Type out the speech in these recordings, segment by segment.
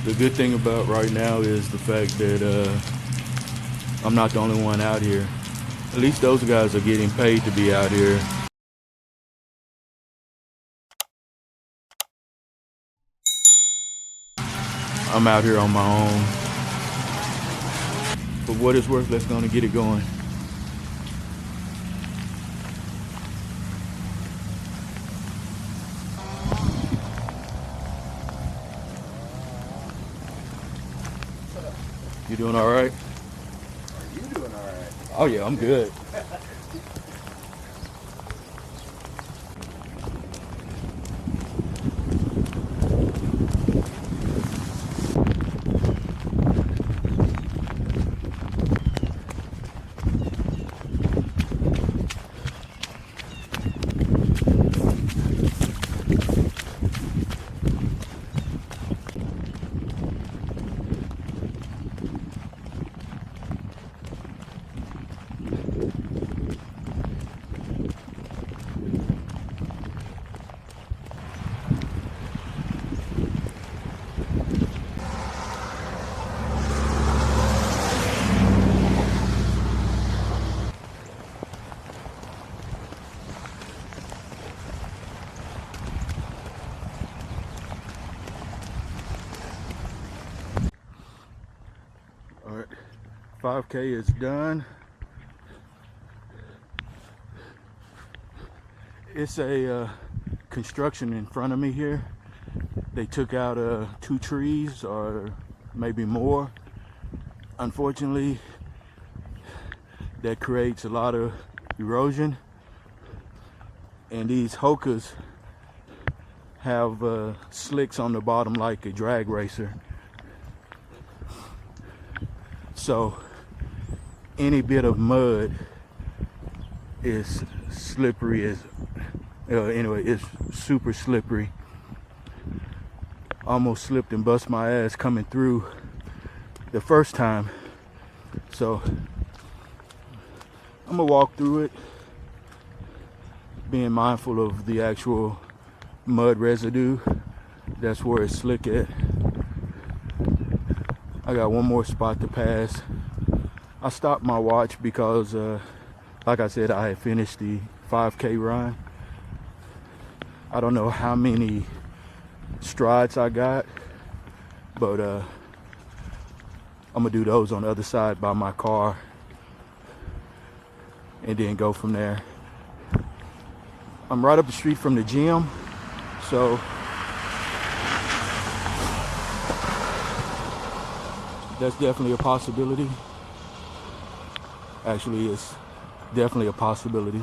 The good thing about right now is the fact that I'm not the only one out here. At least those guys are getting paid to be out here. I'm out here on my own. For what it's worth, let's go and get it going. You doing all right? Are you doing all right? Oh yeah, I'm good. All right, 5K is done. It's a construction in front of me here. They took out 2 trees or maybe more. Unfortunately, that creates a lot of erosion, and these hokers have slicks on the bottom like a drag racer. So any bit of mud is slippery as anyway, it's super slippery. Almost slipped and bust my ass coming through the first time. So I'm gonna walk through it, being mindful of the actual mud residue. That's where it's slick at. I got one more spot to pass. I stopped my watch because like I said, I had finished the 5K run. I don't know how many strides I got, but I'm gonna do those on the other side by my car and then go from there. I'm right up the street from the gym, so that's definitely a possibility. Actually, it's definitely a possibility.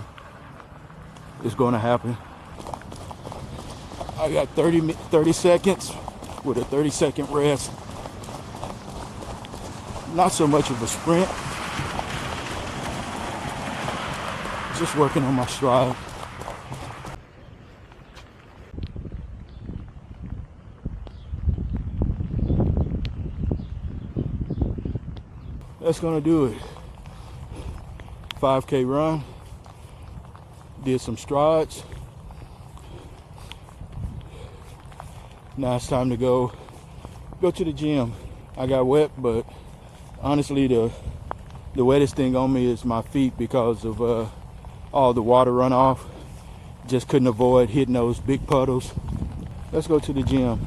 It's going to happen. I got 30 seconds with a 30-second rest. Not so much of a sprint. Just working on my stride. That's gonna do it. 5K run. Did some strides. Now it's time to go to the gym. I got wet, but honestly the wettest thing on me is my feet because of all the water runoff. Just couldn't avoid hitting those big puddles. Let's go to the gym.